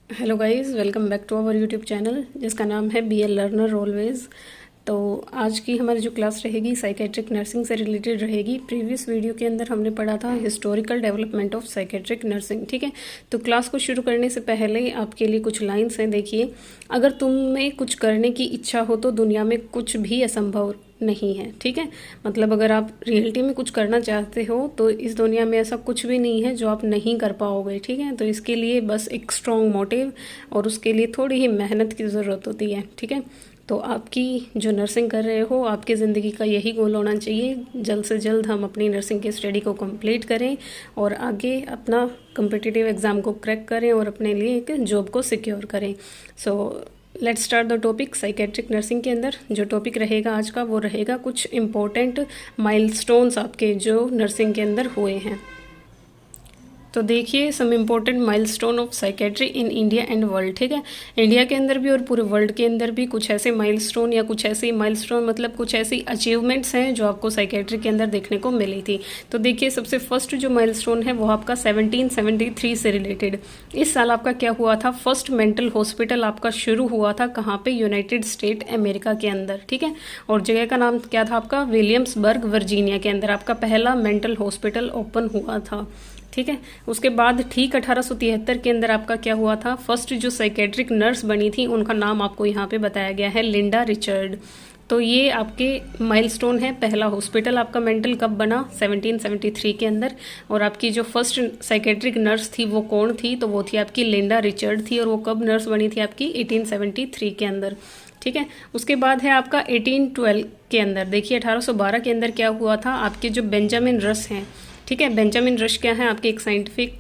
Hello guys, welcome back to our YouTube channel जिसका नाम है बी ए लर्नर ऑलवेज। तो आज की हमारी जो क्लास रहेगी साइकेट्रिक नर्सिंग से रिलेटेड रहेगी। प्रीवियस वीडियो के अंदर हमने पढ़ा था historical development of psychiatric nursing. ठीक है, तो क्लास को शुरू करने से पहले आपके लिए कुछ लाइंस हैं। देखिए, अगर तुम में कुछ करने की इच्छा हो तो दुनिया में कुछ भी असंभव नहीं है। ठीक है, मतलब अगर आप रियलिटी में कुछ करना चाहते हो तो इस दुनिया में ऐसा कुछ भी नहीं है जो आप नहीं कर पाओगे। ठीक है, तो इसके लिए बस एक स्ट्रॉन्ग मोटिव और उसके लिए थोड़ी ही मेहनत की ज़रूरत होती है। ठीक है, तो आपकी जो नर्सिंग कर रहे हो, आपकी ज़िंदगी का यही गोल होना चाहिए, जल्द से जल्द हम अपनी नर्सिंग की स्टडी को कंप्लीट करें और आगे अपना कम्पिटिटिव एग्ज़ाम को क्रैक करें और अपने लिए एक जॉब को सिक्योर करें। So let's start the topic. Psychiatric nursing के अंदर जो टॉपिक रहेगा आज का, वो रहेगा कुछ इम्पोर्टेंट माइलस्टोन्स आपके जो नर्सिंग के अंदर हुए हैं। तो देखिए, some important milestone of psychiatry in India and world. ठीक है, इंडिया के अंदर भी और पूरे वर्ल्ड के अंदर भी कुछ ऐसे माइलस्टोन या कुछ ऐसे माइलस्टोन मतलब कुछ ऐसी अचीवमेंट्स हैं जो आपको साइकेट्री के अंदर देखने को मिली थी। तो देखिए, सबसे फर्स्ट जो माइलस्टोन है वो आपका 1773 से रिलेटेड। इस साल आपका क्या हुआ था, फर्स्ट मेंटल हॉस्पिटल आपका शुरू हुआ था। कहाँ पे? यूनाइटेड स्टेट अमेरिका के अंदर। ठीक है, और जगह का नाम क्या था आपका? विलियम्सबर्ग वर्जीनिया के अंदर आपका पहला मेंटल हॉस्पिटल ओपन हुआ था। ठीक है, उसके बाद ठीक 1873 के अंदर आपका क्या हुआ था, फर्स्ट जो साइकेट्रिक नर्स बनी थी उनका नाम आपको यहाँ पे बताया गया है, लिंडा रिचर्ड। तो ये आपके माइलस्टोन है। पहला हॉस्पिटल आपका मेंटल कब बना? 1773 के अंदर। और आपकी जो फर्स्ट साइकेट्रिक नर्स थी वो कौन थी? तो वो थी आपकी लिंडा रिचर्ड थी। और वो कब नर्स बनी थी आपकी? 1873 के अंदर। ठीक है, उसके बाद है आपका 1812 के अंदर। देखिए, 1812 के अंदर क्या हुआ था, आपके जो बेंजामिन रस हैं। ठीक है, बेंजामिन रश क्या है? आपके एक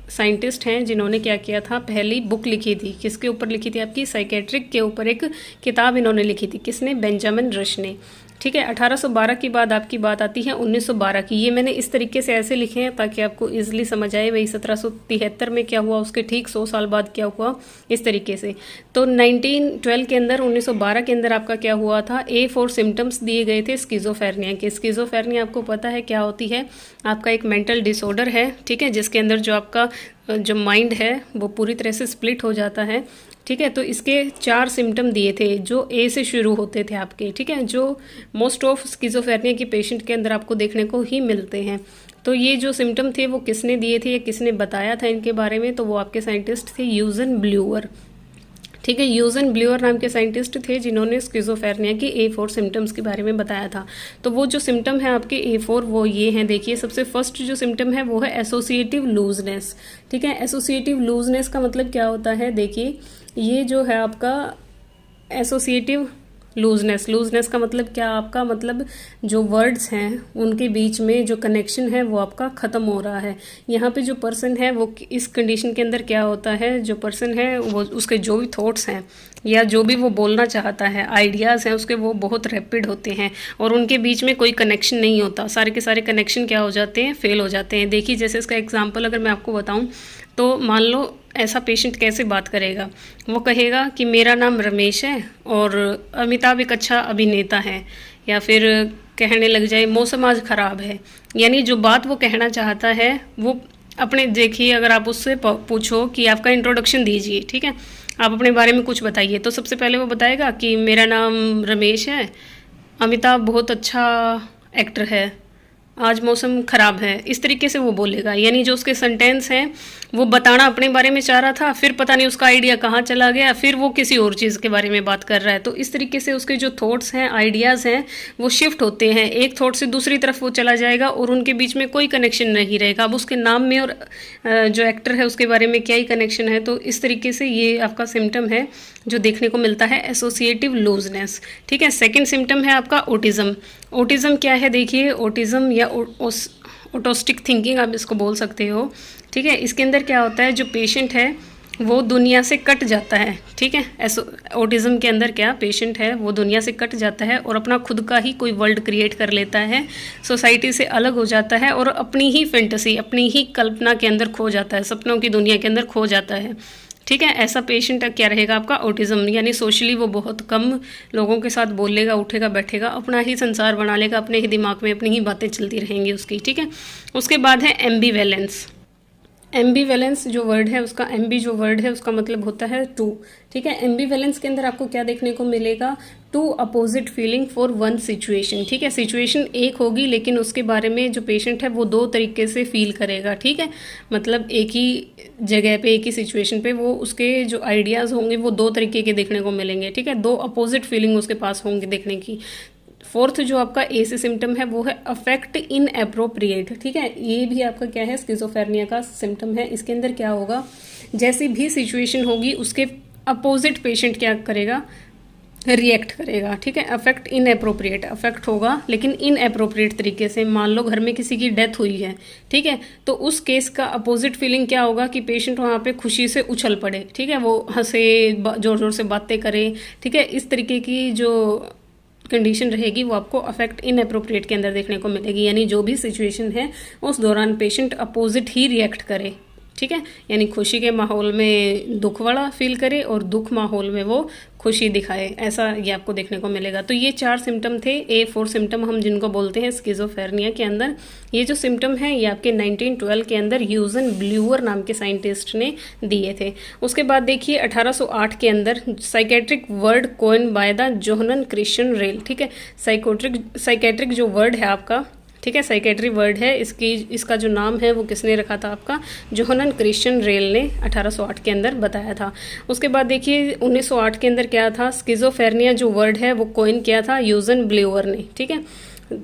साइंटिस्ट हैं जिन्होंने क्या किया था, पहली बुक लिखी थी। किसके ऊपर लिखी थी? आपकी साइकेट्रिक के ऊपर एक किताब इन्होंने लिखी थी। किसने? बेंजामिन रश ने। ठीक है, 1812 के बाद आपकी बात आती है 1912 की। ये मैंने इस तरीके से ऐसे लिखे हैं ताकि आपको इजीली समझ आए। वही 1773 में क्या हुआ, उसके ठीक 100 साल बाद क्या हुआ, इस तरीके से। तो 1912 के अंदर 1912 के अंदर आपका क्या हुआ था, A4 सिम्टम्स दिए गए थे स्किज़ोफ्रेनिया के। स्किज़ोफ्रेनिया आपको पता है क्या होती है? आपका एक मेंटल डिसऑर्डर है। ठीक है, जिसके अंदर जो आपका जो माइंड है वो पूरी तरह से स्प्लिट हो जाता है। ठीक है, तो इसके 4 सिम्टम दिए थे जो ए से शुरू होते थे आपके। ठीक है, जो मोस्ट ऑफ स्किज़ोफ्रेनिया की पेशेंट के अंदर आपको देखने को ही मिलते हैं। तो ये जो सिम्टम थे वो किसने दिए थे या किसने बताया था इनके बारे में? तो वो आपके साइंटिस्ट थे यूजन ब्ल्यूअर। ठीक है, यूजन ब्ल्यूअर नाम के साइंटिस्ट थे जिन्होंने स्किज़ोफ्रेनिया की A4 सिम्टम्स के बारे में बताया था। तो वो जो सिम्टम है आपके A4 वो ये हैं। देखिए, सबसे फर्स्ट जो सिम्टम है वो है एसोसिएटिव लूजनेस। ठीक है, एसोसिएटिव लूजनेस का मतलब क्या होता है? देखिए, ये जो है आपका एसोसिएटिव लूजनेस का मतलब क्या? आपका मतलब जो वर्ड्स हैं उनके बीच में जो कनेक्शन है वो आपका ख़त्म हो रहा है। यहाँ पे जो पर्सन है वो इस कंडीशन के अंदर क्या होता है, जो पर्सन है वो उसके जो भी थॉट्स हैं या जो भी वो बोलना चाहता है, आइडियाज़ हैं उसके, वो बहुत रैपिड होते हैं और उनके बीच में कोई कनेक्शन नहीं होता। सारे के सारे कनेक्शन क्या हो जाते हैं, फेल हो जाते हैं। देखिए, जैसे इसका एग्जांपल अगर मैं आपको बताऊं तो मान लो ऐसा पेशेंट कैसे बात करेगा, वो कहेगा कि मेरा नाम रमेश है और अमिताभ एक अच्छा अभिनेता है, या फिर कहने लग जाए मौसम आज ख़राब है। यानी जो बात वो कहना चाहता है वो अपने, देखिए अगर आप उससे पूछो कि आपका इंट्रोडक्शन दीजिए, ठीक है, आप अपने बारे में कुछ बताइए, तो सबसे पहले वो बताएगा कि मेरा नाम रमेश है, अमिताभ बहुत अच्छा एक्टर है, आज मौसम ख़राब है। इस तरीके से वो बोलेगा। यानी जो उसके सेंटेंस हैं वो बताना अपने बारे में चाह रहा था, फिर पता नहीं उसका आइडिया कहाँ चला गया, फिर वो किसी और चीज़ के बारे में बात कर रहा है। तो इस तरीके से उसके जो थॉट्स हैं, आइडियाज़ हैं, वो शिफ्ट होते हैं। एक थॉट से दूसरी तरफ वो चला जाएगा और उनके बीच में कोई कनेक्शन नहीं रहेगा। अब उसके नाम में और जो एक्टर है उसके बारे में क्या ही कनेक्शन है। तो इस तरीके से ये आपका सिम्टम है जो देखने को मिलता है, एसोसिएटिव लूजनेस। ठीक है, सेकेंड सिम्टम है आपका ऑटिज्म। ऑटिज्म क्या है? देखिए, ऑटिज्म या ऑटोस्टिक थिंकिंग आप इसको बोल सकते हो। ठीक है, इसके अंदर क्या होता है, जो पेशेंट है वो दुनिया से कट जाता है। ठीक है, ऑटिज्म के अंदर क्या, पेशेंट है वो दुनिया से कट जाता है और अपना खुद का ही कोई वर्ल्ड क्रिएट कर लेता है, सोसाइटी से अलग हो जाता है और अपनी ही फैंटेसी, अपनी ही कल्पना के अंदर खो जाता है, सपनों की दुनिया के अंदर खो जाता है। ठीक है, ऐसा पेशेंट क्या रहेगा आपका, ऑटिज्म। यानी सोशली वो बहुत कम लोगों के साथ बोलेगा, उठेगा बैठेगा, अपना ही संसार बना लेगा, अपने ही दिमाग में अपनी ही बातें चलती रहेंगी उसकी। ठीक है, उसके बाद है एम्बीवेलेंस। एम्बीवैलेंस जो वर्ड है उसका, एम्बी जो वर्ड है उसका मतलब होता है टू, ठीक है। एम्बीवैलेंस के अंदर आपको क्या देखने को मिलेगा, two opposite feeling for one situation, ठीक है। सिचुएशन एक होगी लेकिन उसके बारे में जो पेशेंट है वो दो तरीके से फील करेगा, ठीक है। मतलब एक ही जगह पे, एक ही सिचुएशन पे वो उसके जो आइडियाज़ होंगे वो दो तरीके के देखने को मिलेंगे, ठीक है। दो अपोजिट फीलिंग उसके पास होंगे देखने की। फोर्थ जो आपका ए से सिम्टम है वो है अफेक्ट इन अप्रोप्रिएट, ठीक है। ये भी आपका क्या है, स्किज़ोफ्रेनिया का सिम्टम है। इसके अंदर क्या होगा, जैसी भी सिचुएशन होगी उसके अपोजिट पेशेंट क्या करेगा, रिएक्ट करेगा, ठीक है। अफेक्ट इन अप्रोप्रिएट, अफेक्ट होगा लेकिन इन अप्रोप्रिएट तरीके से। मान लो घर में किसी की डेथ हुई है, ठीक है, तो उस केस का अपोजिट फीलिंग क्या होगा कि पेशेंट वहाँ पे खुशी से उछल पड़े, ठीक है, वो हंसे, जोर जोर से बातें करे, ठीक है। इस तरीके की जो कंडीशन रहेगी वो आपको अफेक्ट इन अप्रोप्रिएट के अंदर देखने को मिलेगी। यानी जो भी सिचुएशन है उस दौरान पेशेंट अपोजिट ही रिएक्ट करे, ठीक है। यानी खुशी के माहौल में दुख वाला फील करे और दुख माहौल में वो खुशी दिखाए, ऐसा ये आपको देखने को मिलेगा। तो ये 4 सिम्टम थे, A4 सिम्टम हम जिनको बोलते हैं स्किज़ोफ्रेनिया के अंदर। ये जो सिम्टम है ये आपके 1912 के अंदर यूजन ब्ल्यूअर नाम के साइंटिस्ट ने दिए थे। उसके बाद देखिए 1808 के अंदर psychiatric word coin by the Johann Christian Reil, ठीक है। साइकेट्रिक जो वर्ड है आपका, ठीक है, साइकेट्री वर्ड है, इसका जो नाम है वो किसने रखा था आपका, जोहनन क्रिश्चियन रेल ने 1808 के अंदर बताया था। उसके बाद देखिए 1908 के अंदर क्या था, स्किज़ोफ्रेनिया जो वर्ड है वो कोइन किया था यूजन ब्ल्यूअर ने, ठीक है।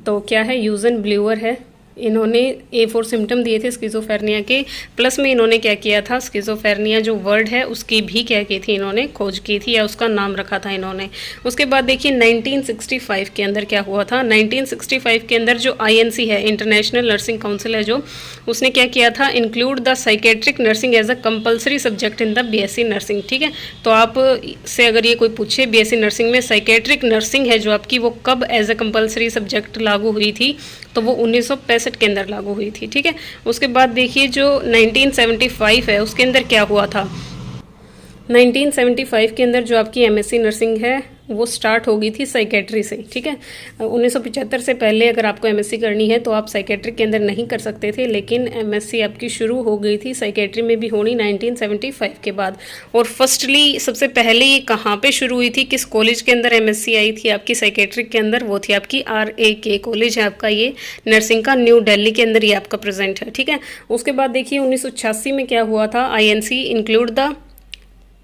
तो क्या है, यूजन ब्ल्यूअर है। इन्होंने A4 सिम्टम दिए थे स्किज़ोफ्रेनिया के, प्लस में इन्होंने क्या किया था, स्किज़ोफ्रेनिया जो वर्ड है उसकी भी क्या की थी, इन्होंने खोज की थी या उसका नाम रखा था इन्होंने। उसके बाद देखिए 1965 के अंदर क्या हुआ था, 1965 के अंदर जो INC है, इंटरनेशनल नर्सिंग काउंसिल है जो, उसने क्या किया था, include the psychiatric nursing as a compulsory subject in the BSc nursing, ठीक है। तो आप से अगर ये कोई पूछे BSc नर्सिंग में साइकेट्रिक नर्सिंग है जो आपकी, वो कब एज अ कंपल्सरी सब्जेक्ट लागू हुई थी, तो वो 1965 के अंदर लागू हुई थी, ठीक है। उसके बाद देखिए जो 1975 है उसके अंदर क्या हुआ था, 1975 के अंदर जो आपकी MSc नर्सिंग है वो स्टार्ट हो गई थी साइकेट्री से, ठीक है। 1975 से पहले अगर आपको MSc करनी है तो आप साइकेट्री के अंदर नहीं कर सकते थे, लेकिन MSc आपकी शुरू हो गई थी साइकेट्री में भी होनी 1975 के बाद। और फर्स्टली सबसे पहले ये कहाँ पे शुरू हुई थी, किस कॉलेज के अंदर MSc आई थी आपकी साइकेट्री के अंदर, वो थी आपकी RAK कॉलेज है आपका, ये नर्सिंग का, न्यू दिल्ली के अंदर ये आपका प्रेजेंट है, ठीक है। उसके बाद देखिए 1986 में क्या हुआ था, INC include the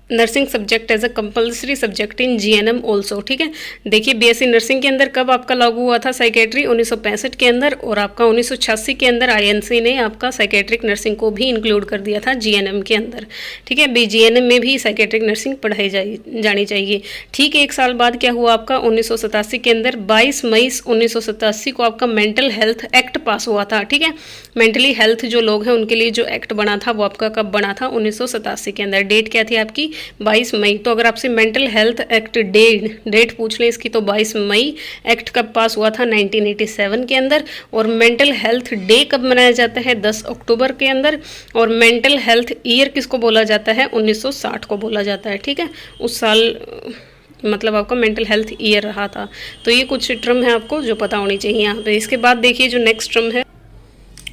nursing subject as a compulsory subject in GNM also, ठीक है। देखिए BSc नर्सिंग के अंदर कब आपका लागू हुआ था साइकेट्री, 1965 के अंदर, और आपका 1986 के अंदर INC ने आपका साइकेट्रिक नर्सिंग को भी इंक्लूड कर दिया था GNM के अंदर, ठीक है। GNM में भी साइकेट्रिक नर्सिंग पढ़ाई जानी चाहिए। ठीक 1 साल बाद क्या हुआ आपका, 1987 के अंदर 22 मई 1987 को आपका मेंटल हेल्थ एक्ट पास हुआ था, ठीक है। मेंटली हेल्थ जो लोग हैं उनके लिए जो एक्ट बना था वो आपका कब बना था, 1987 के अंदर। डेट क्या थी आपकी, 22 मई। तो अगर आपसे मेंटल हेल्थ एक्ट डेट पूछ लें इसकी, तो 22 मई। एक्ट कब पास हुआ था, 1987 के अंदर। और मेंटल हेल्थ डे कब मनाया जाता है, 10 अक्टूबर के अंदर। और मेंटल हेल्थ ईयर किसको बोला जाता है, 1960 को बोला जाता है, ठीक है। उस साल मतलब आपका मेंटल हेल्थ ईयर रहा था। तो ये कुछ टर्म है आपको जो पता होनी चाहिए यहाँ पे। इसके बाद देखिए जो नेक्स्ट टर्म है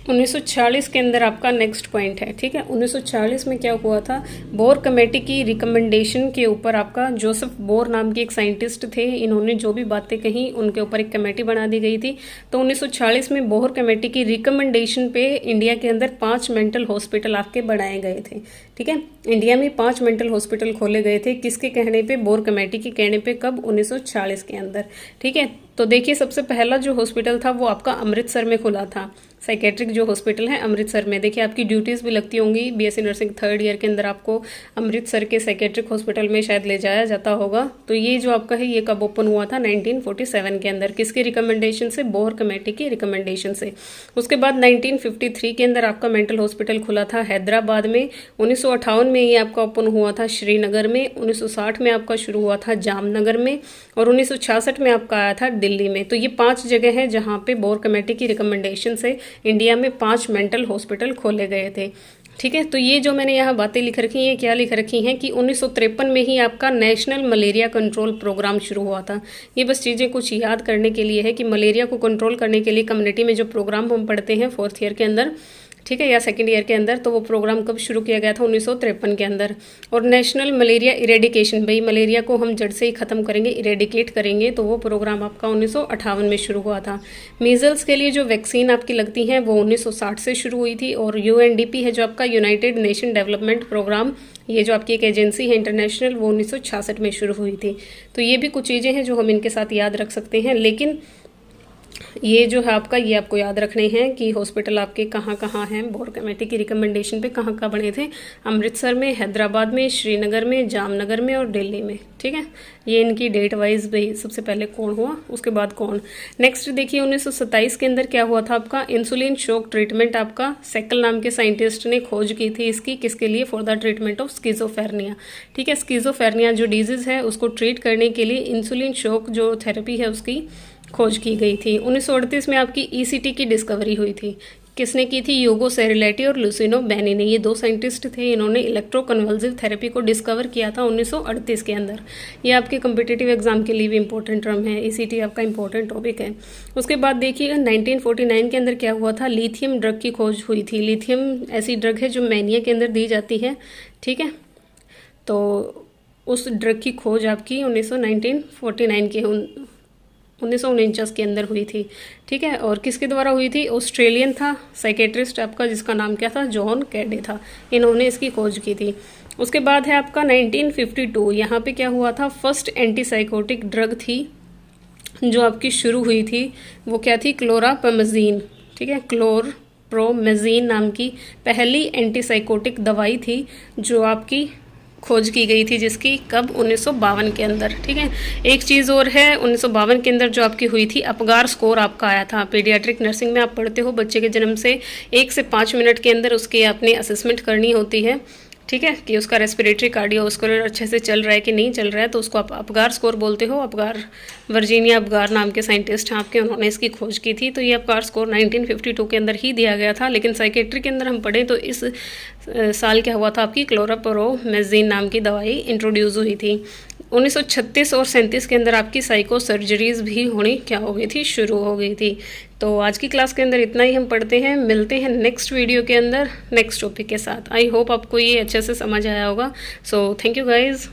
1940 के अंदर आपका नेक्स्ट पॉइंट है, ठीक है। 1940 में क्या हुआ था, बोर कमेटी की रिकमेंडेशन के ऊपर आपका जोसेफ बोर नाम के एक साइंटिस्ट थे, इन्होंने जो भी बातें कही उनके ऊपर एक कमेटी बना दी गई थी। तो 1940 में बोर कमेटी की रिकमेंडेशन पे इंडिया के अंदर 5 मेंटल हॉस्पिटल आपके बनाए गए थे, ठीक है। इंडिया में 5 मेंटल हॉस्पिटल खोले गए थे, किसके कहने पे, बोर कमेटी के कहने पे, कब, 1940 के अंदर, ठीक है। तो देखिए सबसे पहला जो हॉस्पिटल था वो आपका अमृतसर में खुला था, साइकेट्रिक जो हॉस्पिटल है अमृतसर में। देखिए आपकी ड्यूटीज़ भी लगती होंगी, BSc नर्सिंग 3rd ईयर के अंदर आपको अमृतसर के साइकेट्रिक हॉस्पिटल में शायद ले जाया जाता होगा। तो ये जो आपका है ये कब ओपन हुआ था, 1947 के अंदर, किसकी रिकमेंडेशन से, बोर कमेटी की रिकमेंडेशन से। उसके बाद 1953 के अंदर आपका मेंटल हॉस्पिटल खुला था हैदराबाद में। 1958 में ये आपका ओपन हुआ था श्रीनगर में। 1960 में आपका शुरू हुआ था जामनगर में। और 1966 में आपका आया था दिल्ली में। तो ये 5 जगह हैं जहाँ पे बोर कमेटी की रिकमेंडेशन से इंडिया में 5 मेंटल हॉस्पिटल खोले गए थे, ठीक है। तो ये जो मैंने यहाँ बातें लिख रखी हैं, क्या लिख रखी हैं कि 1953 में ही आपका नेशनल मलेरिया कंट्रोल प्रोग्राम शुरू हुआ था। ये बस चीज़ें कुछ याद करने के लिए है कि मलेरिया को कंट्रोल करने के लिए कम्युनिटी में जो प्रोग्राम हम पढ़ते हैं 4th ईयर के अंदर, ठीक है, या सेकेंड ईयर के अंदर। तो वो प्रोग्राम कब शुरू किया गया था? 1953 के अंदर। और नेशनल मलेरिया इरेडिकेशन, भाई मलेरिया को हम जड़ से ही ख़त्म करेंगे, इरेडिकेट करेंगे, तो वो प्रोग्राम आपका 1958 में शुरू हुआ था। मीजल्स के लिए जो वैक्सीन आपकी लगती हैं वो 1960 से शुरू हुई थी। और UNDP है जो आपका यूनाइटेड नेशन डेवलपमेंट प्रोग्राम, ये जो आपकी एक एजेंसी है इंटरनेशनल, वो 1966 में शुरू हुई थी। तो ये भी कुछ चीज़ें हैं जो हम इनके साथ याद रख सकते हैं। लेकिन ये जो है आपका, ये आपको याद रखने हैं कि हॉस्पिटल आपके कहाँ कहाँ हैं, बोर्ड कमेटी की रिकमेंडेशन पे कहाँ कहाँ बने थे। अमृतसर में, हैदराबाद में, श्रीनगर में, जामनगर में और दिल्ली में। ठीक है, ये इनकी डेट वाइज भाई सबसे पहले कौन हुआ, उसके बाद कौन। नेक्स्ट देखिए 1927 के अंदर क्या हुआ था आपका, इंसुलिन शॉक ट्रीटमेंट आपका सेकल नाम के साइंटिस्ट ने खोज की थी इसकी, किसके लिए? For the treatment of schizophrenia. ठीक है, स्किजोफेरेनिया जो डिजीज़ है उसको ट्रीट करने के लिए इंसुलिन शॉक जो थेरेपी है उसकी खोज की गई थी। 1938 में आपकी ECT की डिस्कवरी हुई थी। किसने की थी? यूगो सेरिलेटी और लुसिनो बेनी ने, ये दो साइंटिस्ट थे, इन्होंने इलेक्ट्रोकन्वल्सिव थेरेपी को डिस्कवर किया था 1938 के अंदर। ये आपके कम्पिटिटिव एग्जाम के लिए भी इंपॉर्टेंट टर्म है, ECT आपका इंपॉर्टेंट टॉपिक है। उसके बाद देखिएगा 1949 के अंदर क्या हुआ था, लिथियम ड्रग की खोज हुई थी। लिथियम ऐसी ड्रग है जो मैनिया के अंदर दी जाती है। ठीक है, तो उस ड्रग की खोज आपकी 1949 के अंदर हुई थी। ठीक है, और किसके द्वारा हुई थी? ऑस्ट्रेलियन था साइकेट्रिस्ट आपका, जिसका नाम क्या था? जॉन कैडे था, इन्होंने इसकी खोज की थी। उसके बाद है आपका 1952, यहाँ पे क्या हुआ था, फर्स्ट एंटीसाइकोटिक ड्रग थी जो आपकी शुरू हुई थी, वो क्या थी? क्लोरापेमजीन। ठीक है, क्लोरप्रोमेजीन नाम की पहली एंटीसाइकोटिक दवाई थी जो आपकी खोज की गई थी, जिसकी कब? 1952 के अंदर। ठीक है, एक चीज़ और है, 1952 के अंदर जो आपकी हुई थी, अपगार स्कोर आपका आया था। पीडियाट्रिक नर्सिंग में आप पढ़ते हो, बच्चे के जन्म से 1 से 5 मिनट के अंदर उसकी आपने असेसमेंट करनी होती है। ठीक है, कि उसका रेस्पिरेटरी कार्डियोवास्कुलर अच्छे से चल रहा है कि नहीं चल रहा है, तो उसको आप अपगार स्कोर बोलते हो। अपगार, वर्जीनिया अपगार नाम के साइंटिस्ट हैं आपके, उन्होंने इसकी खोज की थी। तो ये अपगार स्कोर 1952 के अंदर ही दिया गया था। लेकिन साइकेट्री के अंदर हम पढ़ें तो इस साल क्या हुआ था, आपकी क्लोराप्रोमेजीन नाम की दवाई इंट्रोड्यूस हुई थी। 1936 और 37 के अंदर आपकी साइको सर्जरीज भी होनी क्या हो गई थी? शुरू हो गई थी। तो आज की क्लास के अंदर इतना ही हम पढ़ते हैं, मिलते हैं नेक्स्ट वीडियो के अंदर नेक्स्ट टॉपिक के साथ। आई होप आपको ये अच्छे से समझ आया होगा। So thank you guys.